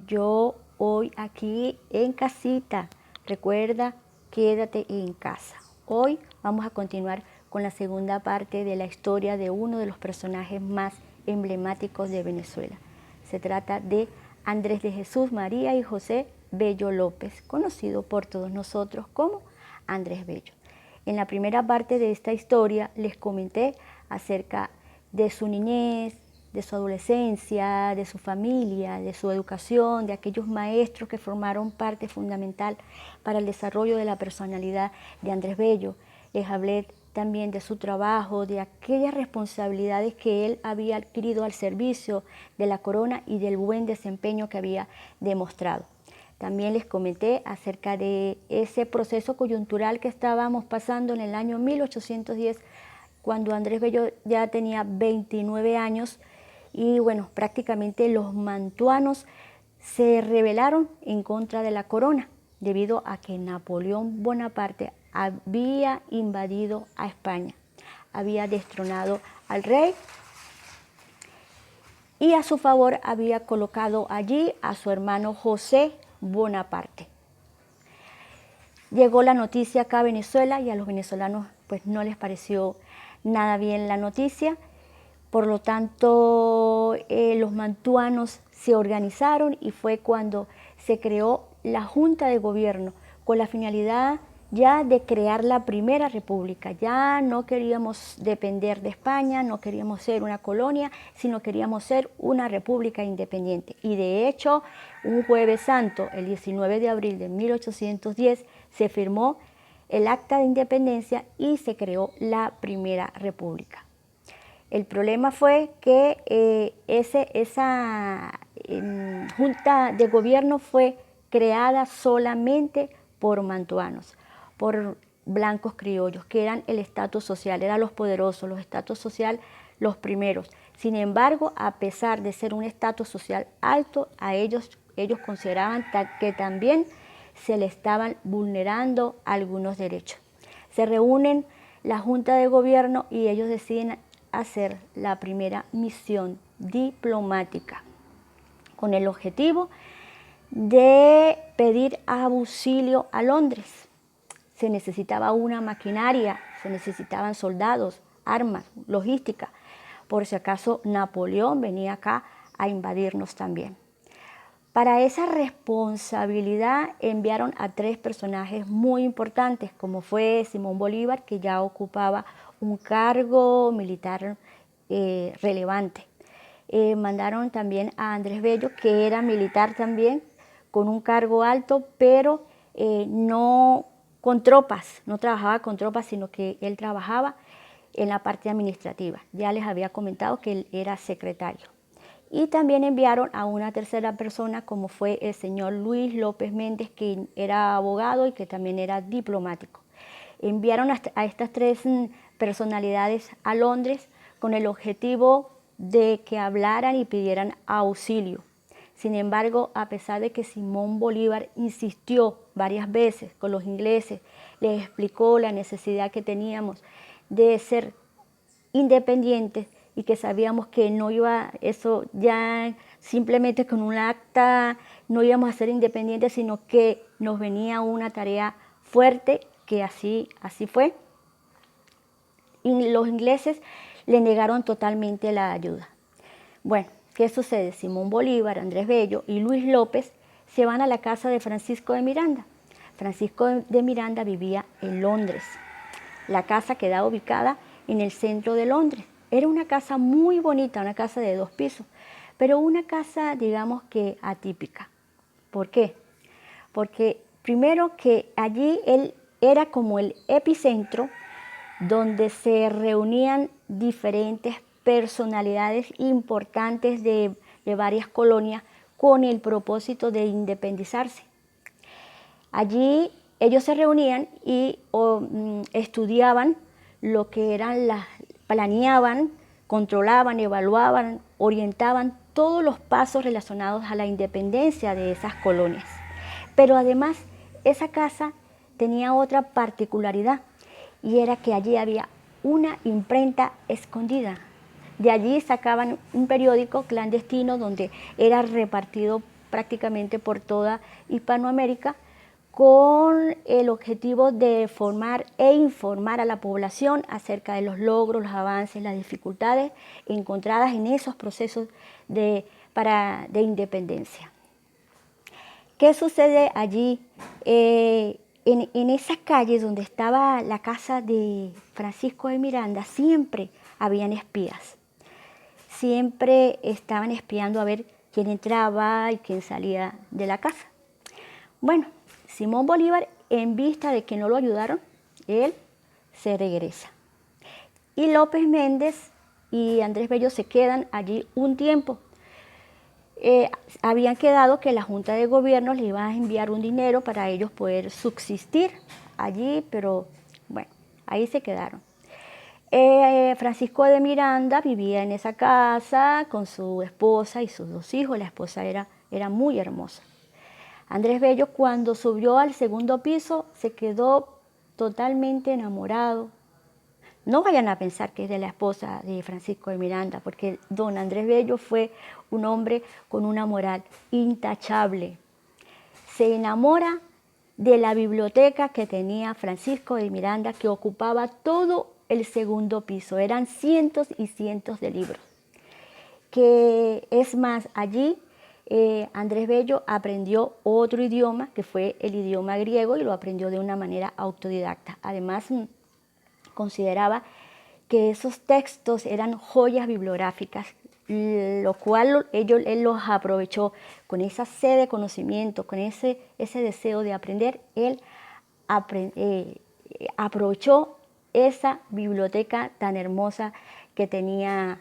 Yo hoy aquí en casita, recuerda, quédate en casa. Hoy vamos a continuar con la segunda parte de la historia de uno de los personajes más emblemáticos de Venezuela. Se trata de Andrés de Jesús María y José Bello López, conocido por todos nosotros como Andrés Bello. En la primera parte de esta historia les comenté acerca de su niñez, de su adolescencia, de su familia, de su educación, de aquellos maestros que formaron parte fundamental para el desarrollo de la personalidad de Andrés Bello. Les hablé también de su trabajo, de aquellas responsabilidades que él había adquirido al servicio de la corona y del buen desempeño que había demostrado. También les comenté acerca de ese proceso coyuntural que estábamos pasando en el año 1810, cuando Andrés Bello ya tenía 29 años, y bueno, prácticamente los mantuanos se rebelaron en contra de la corona debido a que Napoleón Bonaparte había invadido a España, había destronado al rey y a su favor había colocado allí a su hermano José Bonaparte. Llegó la noticia acá a Venezuela y a los venezolanos pues no les pareció nada bien la noticia. Por lo tanto, los mantuanos se organizaron y fue cuando se creó la Junta de Gobierno con la finalidad ya de crear la primera república. Ya no queríamos depender de España, no queríamos ser una colonia, sino queríamos ser una república independiente. Y de hecho, un jueves santo, el 19 de abril de 1810, se firmó el Acta de Independencia y se creó la primera república. El problema fue que esa junta de gobierno fue creada solamente por mantuanos, por blancos criollos, que eran el estatus social, eran los poderosos, los estatus social los primeros. Sin embargo, a pesar de ser un estatus social alto, a ellos consideraban que también se le estaban vulnerando algunos derechos. Se reúnen la Junta de Gobierno y ellos deciden hacer la primera misión diplomática con el objetivo de pedir auxilio a Londres. Se necesitaba una maquinaria, se necesitaban soldados, armas, logística, por si acaso Napoleón venía acá a invadirnos también. Para esa responsabilidad enviaron a 3 personajes muy importantes, como fue Simón Bolívar, que ya ocupaba un cargo militar relevante. Mandaron también a Andrés Bello, que era militar también, con un cargo alto, pero no con tropas, no trabajaba con tropas, sino que él trabajaba en la parte administrativa. Ya les había comentado que él era secretario. Y también enviaron a una tercera persona, como fue el señor Luis López Méndez, que era abogado y que también era diplomático. Enviaron a estas 3 personalidades a Londres con el objetivo de que hablaran y pidieran auxilio. Sin embargo, a pesar de que Simón Bolívar insistió varias veces con los ingleses, les explicó la necesidad que teníamos de ser independientes y que sabíamos que no iba eso ya simplemente con un acta, no íbamos a ser independientes, sino que nos venía una tarea fuerte, que así fue. Y los ingleses le negaron totalmente la ayuda. Bueno, ¿qué sucede? Simón Bolívar, Andrés Bello y Luis López se van a la casa de Francisco de Miranda. Francisco de Miranda vivía en Londres. La casa quedaba ubicada en el centro de Londres. Era una casa muy bonita, una casa de 2 pisos, pero una casa, digamos que atípica. ¿Por qué? Porque primero que allí él era como el epicentro donde se reunían diferentes personalidades importantes de varias colonias con el propósito de independizarse. Allí ellos se reunían y estudiaban lo que eran planeaban, controlaban, evaluaban, orientaban todos los pasos relacionados a la independencia de esas colonias. Pero además, esa casa tenía otra particularidad, y era que allí había una imprenta escondida. De allí sacaban un periódico clandestino donde era repartido prácticamente por toda Hispanoamérica con el objetivo de formar e informar a la población acerca de los logros, los avances, las dificultades encontradas en esos procesos de independencia. ¿Qué sucede allí? En esa calle donde estaba la casa de Francisco de Miranda siempre habían espías. Siempre estaban espiando a ver quién entraba y quién salía de la casa. Bueno, Simón Bolívar, en vista de que no lo ayudaron, él se regresa. Y López Méndez y Andrés Bello se quedan allí un tiempo. Habían quedado que la Junta de Gobierno le iba a enviar un dinero para ellos poder subsistir allí, pero bueno, ahí se quedaron. Francisco de Miranda vivía en esa casa con su esposa y sus 2 hijos. La esposa era muy hermosa. Andrés Bello, cuando subió al segundo piso, se quedó totalmente enamorado. No vayan a pensar que es de la esposa de Francisco de Miranda, porque don Andrés Bello fue un hombre con una moral intachable. Se enamora de la biblioteca que tenía Francisco de Miranda, que ocupaba todo el segundo piso. Eran cientos y cientos de libros. Que es más, allí Andrés Bello aprendió otro idioma, que fue el idioma griego, y lo aprendió de una manera autodidacta. Además, consideraba que esos textos eran joyas bibliográficas, lo cual él los aprovechó con esa sed de conocimiento, con ese deseo de aprender. Él aprovechó esa biblioteca tan hermosa que tenía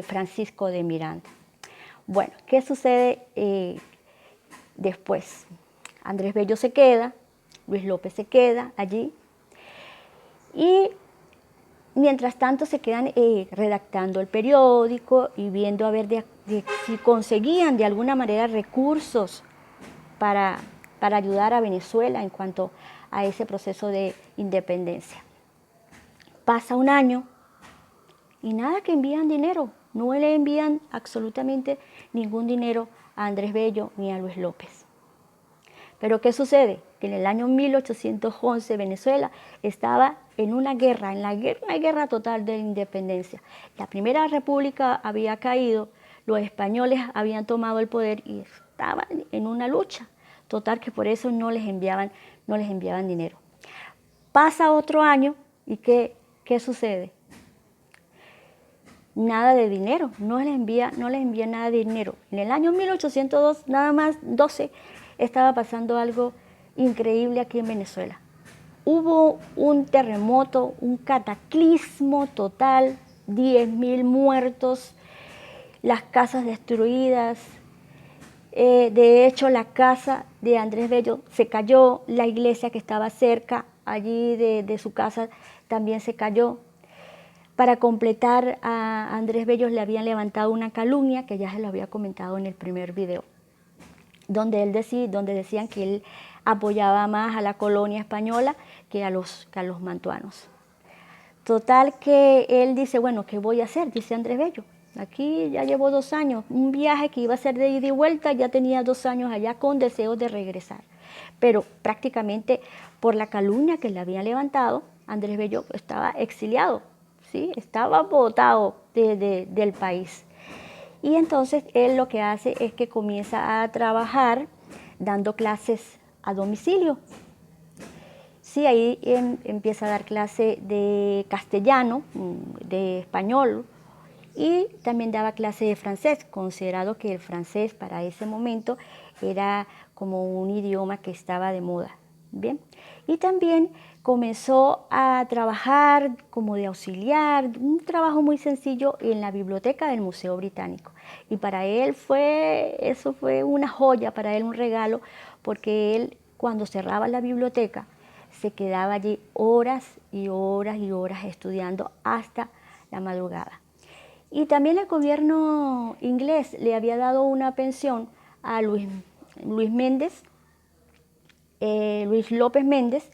Francisco de Miranda. Bueno, ¿qué sucede después? Andrés Bello se queda, Luis López se queda allí, y mientras tanto se quedan redactando el periódico y viendo a ver si conseguían de alguna manera recursos para ayudar a Venezuela en cuanto a ese proceso de independencia. Pasa un año y nada que envían dinero, no le envían absolutamente ningún dinero a Andrés Bello ni a Luis López. Pero ¿qué sucede? Que en el año 1811 Venezuela estaba en una guerra, una guerra total de independencia. La primera república había caído, los españoles habían tomado el poder y estaban en una lucha total, que por eso no les enviaban dinero. Pasa otro año y ¿qué sucede? Nada de dinero, no les envía nada de dinero. En el año 1802, nada más 12, estaba pasando algo increíble aquí en Venezuela. Hubo un terremoto, un cataclismo total, 10.000 muertos, las casas destruidas. De hecho, la casa de Andrés Bello se cayó, la iglesia que estaba cerca allí de su casa también se cayó. Para completar, a Andrés Bello le habían levantado una calumnia, que ya se lo había comentado en el primer video, donde decían que él apoyaba más a la colonia española que a los mantuanos. Total que él dice, bueno, ¿qué voy a hacer? Dice Andrés Bello. Aquí ya llevo 2 años, un viaje que iba a ser de ida y vuelta, ya tenía 2 años allá con deseos de regresar. Pero prácticamente por la calumnia que le habían levantado, Andrés Bello estaba exiliado, ¿sí? Estaba botado del país. Y entonces él lo que hace es que comienza a trabajar dando clases a domicilio. Sí, ahí empieza a dar clase de castellano, de español, y también daba clase de francés, considerado que el francés para ese momento era como un idioma que estaba de moda. Bien, y también comenzó a trabajar como de auxiliar, un trabajo muy sencillo en la biblioteca del Museo Británico. Y para él eso fue una joya, para él un regalo, porque él cuando cerraba la biblioteca se quedaba allí horas y horas y horas estudiando hasta la madrugada. Y también el gobierno inglés le había dado una pensión a Luis López Méndez,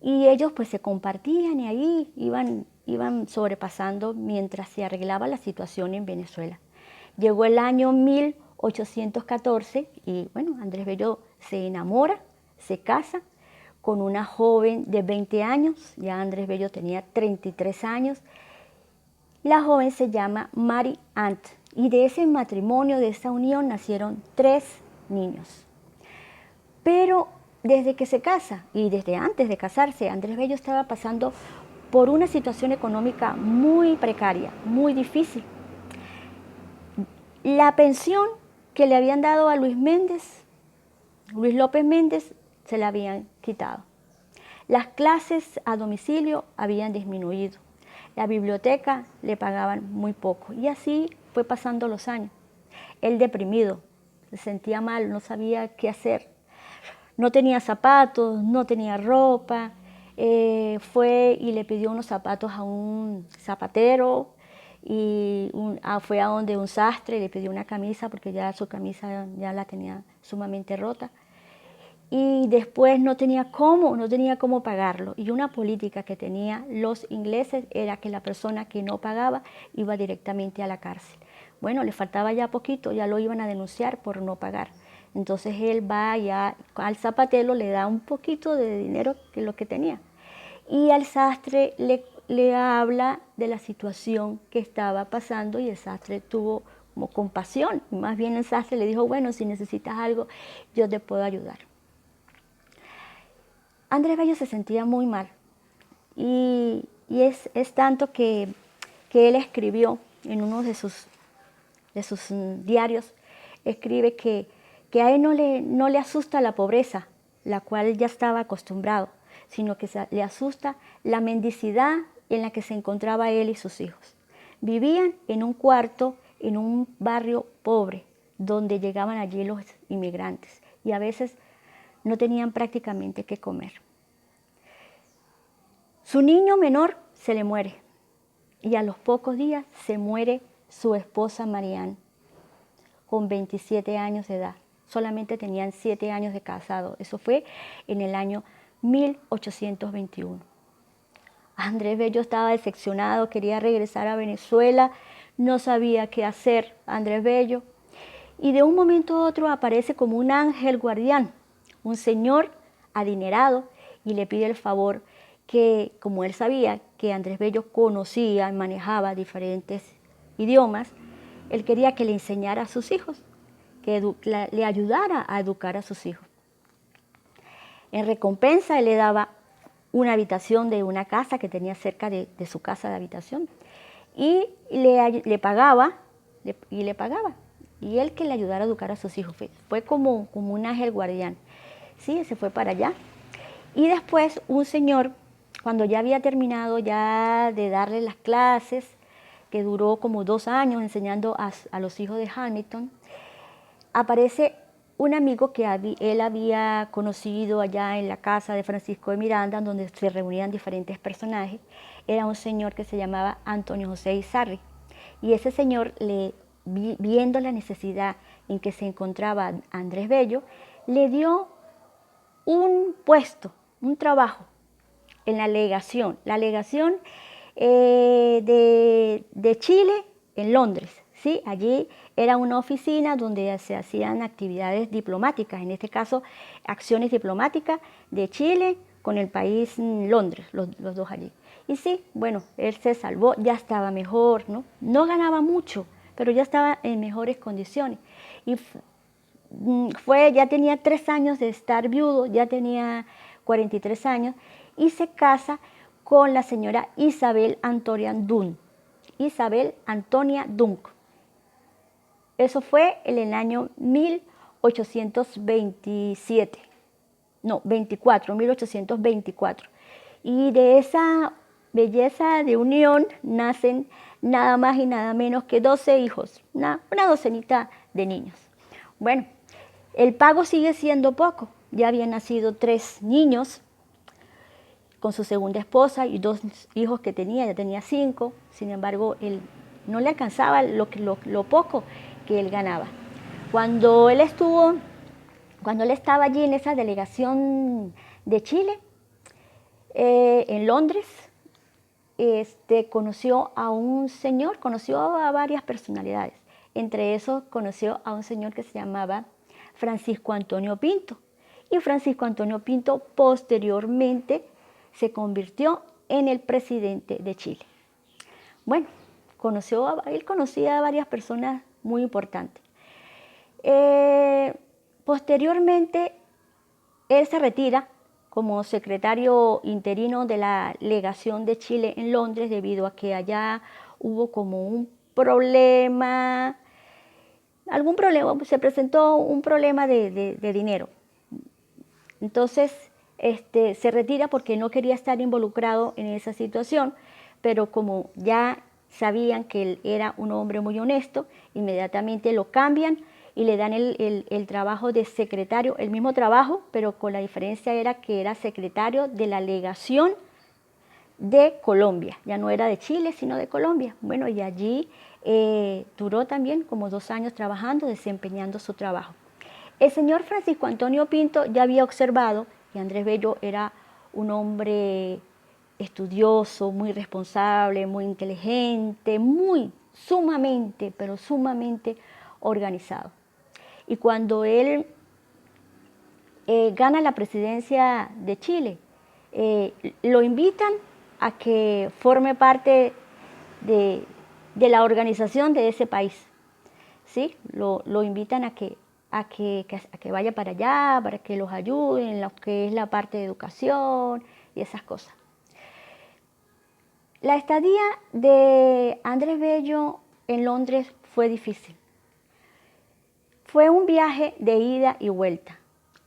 y ellos pues se compartían y ahí iban sobrepasando mientras se arreglaba la situación en Venezuela. Llegó el año 1812 1814 y bueno, Andrés Bello se enamora, se casa con una joven de 20 años, ya Andrés Bello tenía 33 años. La joven se llama Mary Ant y de ese matrimonio, de esa unión, nacieron 3 niños. Pero desde que se casa y desde antes de casarse, Andrés Bello estaba pasando por una situación económica muy precaria, muy difícil. La pensión que le habían dado a Luis López Méndez, se la habían quitado. Las clases a domicilio habían disminuido. La biblioteca le pagaban muy poco. Y así fue pasando los años. Él deprimido, se sentía mal, no sabía qué hacer. No tenía zapatos, no tenía ropa. Fue y le pidió unos zapatos a un zapatero y fue a donde un sastre le pidió una camisa porque ya su camisa ya la tenía sumamente rota. Y después no tenía cómo pagarlo. Y una política que tenían los ingleses era que la persona que no pagaba iba directamente a la cárcel. Bueno, le faltaba ya poquito, ya lo iban a denunciar por no pagar. Entonces él va ya al zapatero, le da un poquito de dinero que lo que tenía. Y al sastre le habla de la situación que estaba pasando y el sastre tuvo como compasión. Más bien el sastre le dijo, bueno, si necesitas algo, yo te puedo ayudar. Andrés Bello se sentía muy mal y es tanto que él escribió en uno de sus diarios, escribe que a él no le asusta la pobreza, la cual ya estaba acostumbrado, sino que le asusta la mendicidad en la que se encontraba él y sus hijos. Vivían en un cuarto en un barrio pobre, donde llegaban allí los inmigrantes y a veces no tenían prácticamente qué comer. Su niño menor se le muere y a los pocos días se muere su esposa Marianne con 27 años de edad. Solamente tenían 7 años de casado. Eso fue en el año 1821. Andrés Bello estaba decepcionado, quería regresar a Venezuela, no sabía qué hacer Andrés Bello. Y de un momento a otro aparece como un ángel guardián, un señor adinerado, y le pide el favor que, como él sabía que Andrés Bello conocía y manejaba diferentes idiomas, él quería que le enseñara a sus hijos, que le ayudara a educar a sus hijos. En recompensa, él le daba una habitación de una casa que tenía cerca de su casa de habitación y le pagaba. Y él que le ayudara a educar a sus hijos. Fue como un ángel guardián. Sí, se fue para allá. Y después un señor, cuando ya había terminado ya de darle las clases, que duró como 2 años enseñando a los hijos de Hamilton, aparece un amigo que él había conocido allá en la casa de Francisco de Miranda, donde se reunían diferentes personajes. Era un señor que se llamaba Antonio José Izarri. Y ese señor, viendo la necesidad en que se encontraba Andrés Bello, le dio un puesto, un trabajo en la legación de Chile en Londres. ¿Sí? Allí era una oficina donde se hacían actividades diplomáticas, en este caso acciones diplomáticas de Chile con el país Londres, los dos allí. Y sí, bueno, él se salvó, ya estaba mejor, ¿no? No ganaba mucho, pero ya estaba en mejores condiciones. Y ya tenía 3 años de estar viudo, ya tenía 43 años, y se casa con la señora Isabel Antonia Dunk. Isabel Antonia Dunk. Eso fue en el año 1827. No, 1824. Y de esa belleza de unión nacen nada más y nada menos que 12 hijos, una docenita de niños. Bueno, el pago sigue siendo poco. Ya habían nacido 3 niños con su segunda esposa y 2 hijos que tenía, ya tenía 5. Sin embargo, él no le alcanzaba lo poco que él ganaba. Cuando él estaba allí en esa delegación de Chile, en Londres, conoció a un señor, conoció a varias personalidades. Entre esos conoció a un señor que se llamaba Francisco Antonio Pinto. Y Francisco Antonio Pinto posteriormente se convirtió en el presidente de Chile. Bueno, él conocía a varias personas muy importantes. Posteriormente, él se retira como secretario interino de la legación de Chile en Londres debido a que allá hubo como un problema, se presentó un problema de dinero. Entonces, se retira porque no quería estar involucrado en esa situación, pero como ya sabían que él era un hombre muy honesto, inmediatamente lo cambian y le dan el trabajo de secretario, el mismo trabajo, pero con la diferencia era que era secretario de la legación de Colombia, ya no era de Chile, sino de Colombia. Bueno, y allí duró también como 2 años trabajando, desempeñando su trabajo. El señor Francisco Antonio Pinto ya había observado que Andrés Bello era un hombre estudioso, muy responsable, muy inteligente, sumamente, pero sumamente organizado. Y cuando él gana la presidencia de Chile, lo invitan a que forme parte de la organización de ese país. ¿Sí? Lo invitan a que vaya para allá, para que los ayuden en lo que es la parte de educación y esas cosas. La estadía de Andrés Bello en Londres fue difícil. Fue un viaje de ida y vuelta.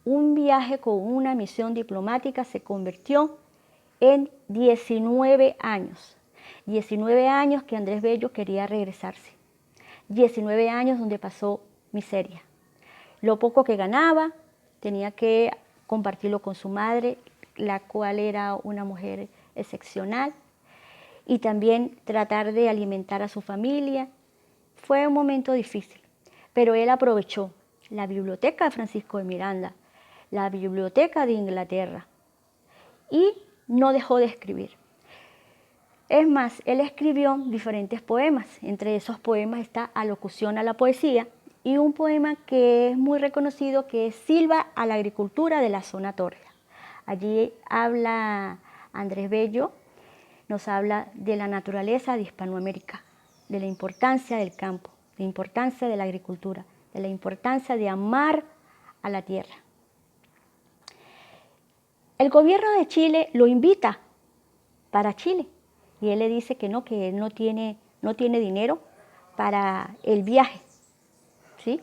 Un viaje con una misión diplomática se convirtió en 19 años. 19 años que Andrés Bello quería regresarse. 19 años donde pasó miseria. Lo poco que ganaba tenía que compartirlo con su madre, la cual era una mujer excepcional, y también tratar de alimentar a su familia. Fue un momento difícil, pero él aprovechó la biblioteca de Francisco de Miranda, la biblioteca de Inglaterra, y no dejó de escribir. Es más, él escribió diferentes poemas. Entre esos poemas está Alocución a la poesía y un poema que es muy reconocido, que es Silva a la agricultura de la zona tórrida. Allí habla Andrés Bello, nos habla de la naturaleza de Hispanoamérica, de la importancia del campo, de la importancia de la agricultura, de la importancia de amar a la tierra. El gobierno de Chile lo invita para Chile y él le dice que él no tiene dinero para el viaje, ¿sí?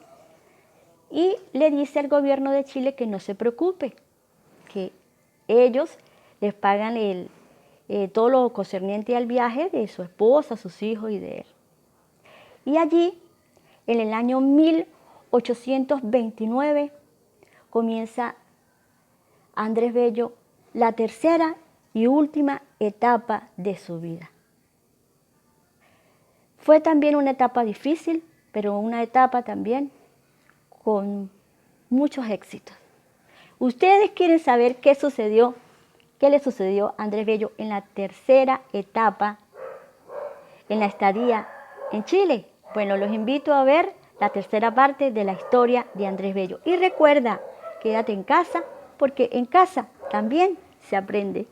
Y le dice al gobierno de Chile que no se preocupe, que ellos les pagan todo lo concerniente al viaje de su esposa, sus hijos y de él. Y allí, en el año 1829, comienza Andrés Bello la tercera y última etapa de su vida. Fue también una etapa difícil, pero una etapa también con muchos éxitos. Ustedes quieren saber qué le sucedió a Andrés Bello en la tercera etapa, en la estadía en Chile. Bueno, los invito a ver la tercera parte de la historia de Andrés Bello. Y recuerda, quédate en casa, porque en casa también se aprende.